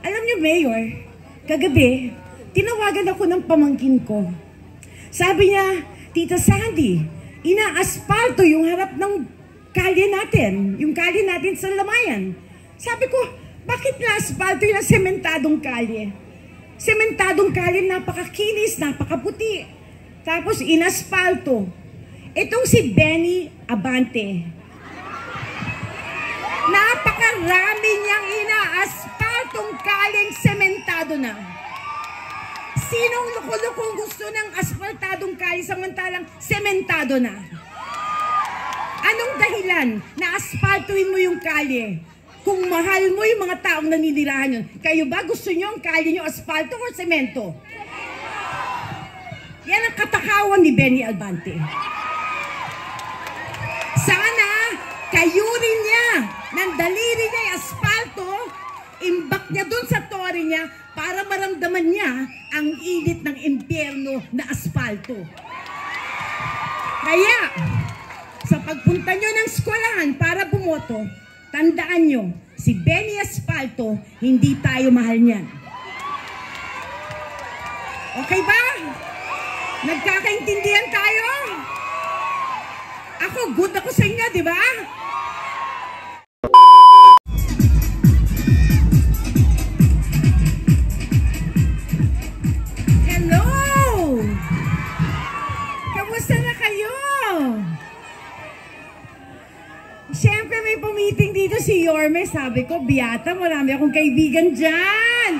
Alam niyo, Mayor, kagabi, tinawagan ako ng pamangkin ko. Sabi niya, Tita Sandy, ina-aspalto yung harap ng kalye natin, yung kalye natin sa Lamayan. Sabi ko, bakit na-aspalto yung sementadong kalye? Sementadong kalye, napakakinis, napakaputi. Tapos inaspalto. Itong si Benny Abante. Napakarami niyang ina-aspaltong kalyeng sementado na. Sinong luko-lukong gusto ng asfaltadong kalye samantalang sementado na? Anong dahilan na aspaltuhin mo yung kalye? Kung mahal mo yung mga taong naninirahan yun, kayo ba gusto nyo ang kalye nyo asfalto or semento? Yan ang katakawan ni Benny Abante. Sana kayurin niya ng daliri niya yung asfalto, imbak niya dun sa tori niya para maramdaman niya ang init ng impyerno na asfalto. Kaya, sa pagpunta nyo ng eskwelahan para bumoto, tandaan nyo, si Benny Asfalto, hindi tayo mahal niyan. Okay ba? Nagkakaintindihan tayo? Ako, good ako sa inyo, di ba? Hello! Kamusta na kayo? Siyempre may pumiting dito si Yorme. Sabi ko, Biata, marami akong kaibigan dyan.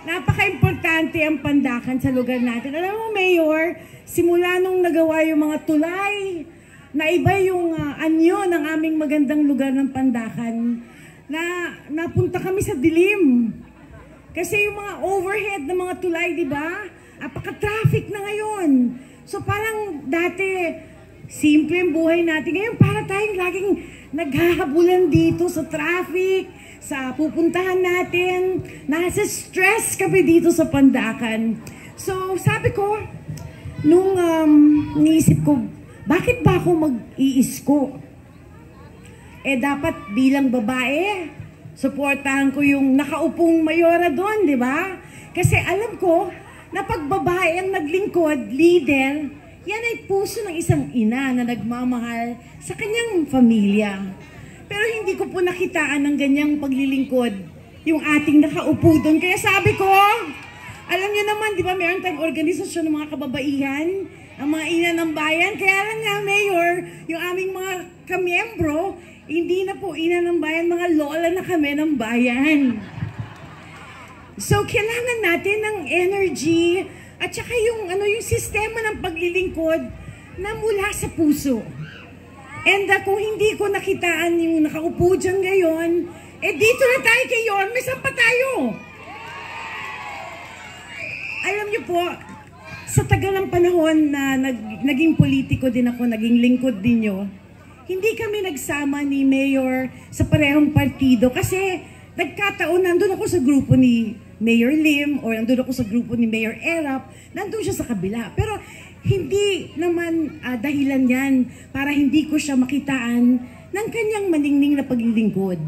Napaka-importante ang Pandakan sa lugar natin. Alam mo, Mayor, simula nung nagawa yung mga tulay, na iba yung anyo ng aming magandang lugar ng Pandakan, na napunta kami sa dilim. Kasi yung mga overhead ng mga tulay, di ba? Apaka-traffic na ngayon. So parang dati, simple ang buhay natin. Ngayon, para tayong laging naghahabulan dito sa traffic, sa pupuntahan natin. Nasa stress kami dito sa Pandakan. So, sabi ko, nung niisip ko, bakit ba ako mag-iisko? Eh, dapat bilang babae, suportahan ko yung nakaupong mayora doon, di ba? Kasi alam ko, na pag babae ang naglingkod, leader, yan ay puso ng isang ina na nagmamahal sa kanyang pamilya. Pero hindi ko po nakitaan ng ganyang paglilingkod yung ating nakaupo doon. Kaya sabi ko, alam niyo naman, di ba, meron tayong organisasyon ng mga kababaihan, ang mga ina ng bayan. Kaya lang nga, Mayor, yung aming mga kamiyembro, hindi na po ina ng bayan, mga lola na kami ng bayan. So, kailangan natin ng energy at saka yung, yung sistema ng paglilingkod na mula sa puso. And kung hindi ko nakitaan yung nakaupo dyan ngayon, eh dito na tayo kay Yorme, saan pa tayo? Alam niyo po, sa tagal ng panahon na naging politiko din ako, naging lingkod din nyo, hindi kami nagsama ni Mayor sa parehong partido kasi nagkataon, nandun ako sa grupo ni Mayor Lim or nandun ako sa grupo ni Mayor Erap, nandun siya sa kabila. Pero hindi naman dahilan yan para hindi ko siya makitaan ng kanyang maningning na paglilingkod.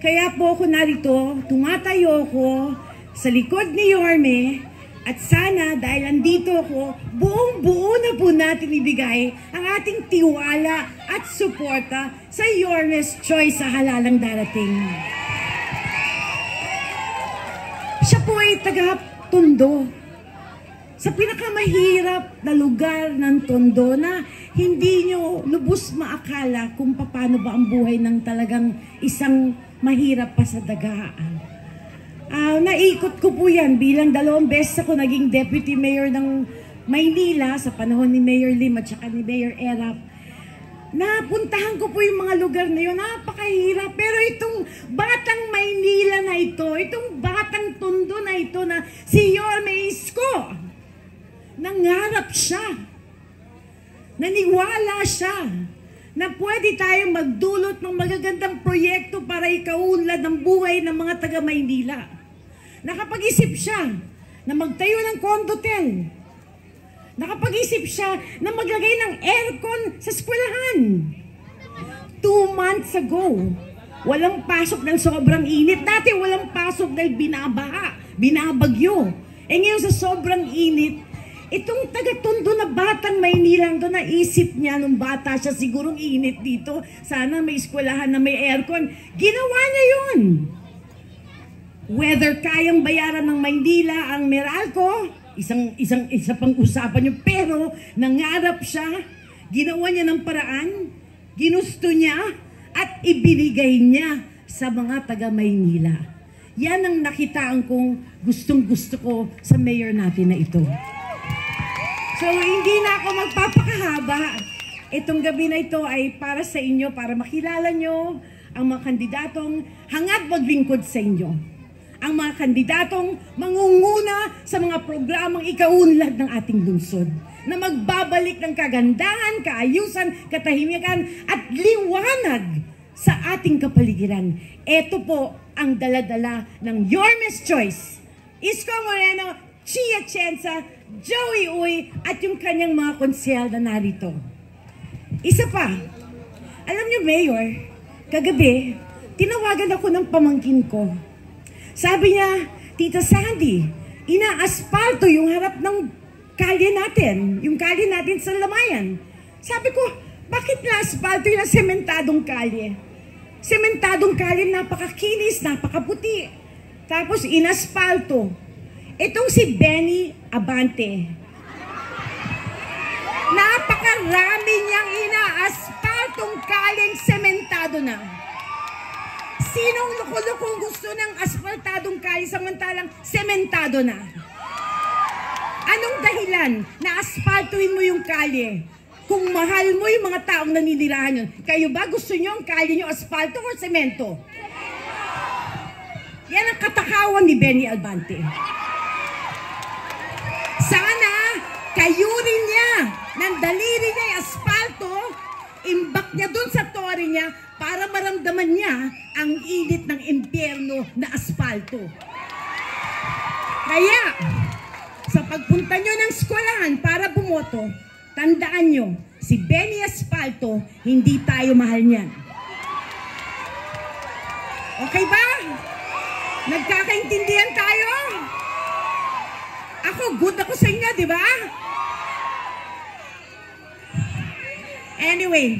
Kaya po ako narito, tumatayo ko sa likod ni Yorme at sana dahil andito ako, buong-buo na po natin ibigay ang ating tiwala at suporta sa Yorme's Choice sa halalang darating. Siya po ay taga-Tondo. Sa pinakamahirap na lugar ng Tondo na hindi nyo lubos maakala kung paano ba ang buhay ng talagang isang mahirap pa sa dagaan. Naikot ko po yan bilang 2 beses ako naging deputy mayor ng Maynila sa panahon ni Mayor Lim at saka ni Mayor Erap. Napuntahan ko po yung mga lugar na yun, napakahirap. Pero itong batang Maynila na ito, itong batang Tondo na ito na si Yorme Isko, nangarap siya, naniwala siya na pwede tayong magdulot ng magagandang proyekto para ikaunlad ng buhay ng mga taga-Maynila. Nakapag-isip siya na magtayo ng condotel. Nakapag-isip siya na maglagay ng aircon sa eskwelahan. 2 months ago, Walang pasok ng sobrang init. Dati walang pasok dahil binabaha, binabagyo. Eh ngayon sa sobrang init, itong taga-Tondo na batang Maynila doon, naisip niya nung bata siya, sigurong init dito. Sana may eskwelahan na may aircon. Ginawa niya yun. Whether kayang bayaran ng Maynila ang Meralco, isa pang usapan yun. Pero nangarap siya, ginawa niya ng paraan, ginusto niya, at ibinigay niya sa mga taga-Maynila. Yan ang nakitaan kong gustong-gusto ko sa mayor natin na ito. So, hindi na ako magpapakahaba. Itong gabi na ito ay para sa inyo, para makilala nyo ang mga kandidatong hangad maglingkod sa inyo. Ang mga kandidatong mangunguna sa mga programang ikaunlad ng ating lungsod, na magbabalik ng kagandahan, kaayusan, katahimikan at liwanag sa ating kapaligiran. Ito po ang daladala ng Your Miss Choice, Isko Moreno, Chia Chenza, Joey Uy, at yung kanyang mga konsehal na narito. Isa pa, alam niyo, Mayor, kagabi, tinawagan ako ng pamangkin ko. Sabi niya, Tita Sandy, ina-aspalto yung harap ng kalye natin, yung kalye natin sa Lamayan. Sabi ko, bakit na-aspalto yung sementadong kalye? Sementadong kalye, napakakinis, napakaputi. Tapos inaspalto. Itong si Benny Abante, napakarami niyang ina-aspaltong kalyeng sementado na. Sinong lukulukong gusto ng aspaltadong kalye samantalang sementado na? Anong dahilan na aspaltuin mo yung kalye? Kung mahal mo yung mga taong naninirahan yun, kayo ba gusto nyo ang kalye nyo aspalto o semento? Yan ang katakawan ni Benny Abante. Sana kayurin niya ng daliri niya yung aspalto, imbak niya dun sa tori niya para maramdaman niya ang init ng impyerno na aspalto. Kaya, sa pagpunta nyo ng eskwelahan para bumoto, tandaan nyo, si Benny Aspalto, hindi tayo mahal niyan. Okay ba? Nagkakaintindihan tayo? Ako, good ako sa inyo, di ba? Anyway,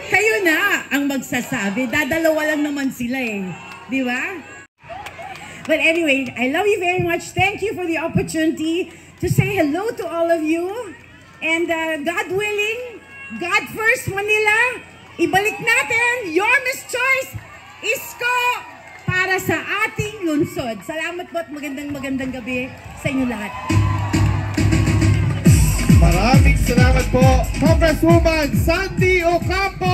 kayo na ang magsasabi. Dadalawa lang naman sila eh. Di ba? But anyway, I love you very much. Thank you for the opportunity to say hello to all of you. And God willing, God first Manila, ibalik natin Your Miss Choice, Isko, para sa ating lungsod. Salamat po at magandang gabi sa inyo lahat. Maraming salamat po, Congresswoman Sandy Ocampo.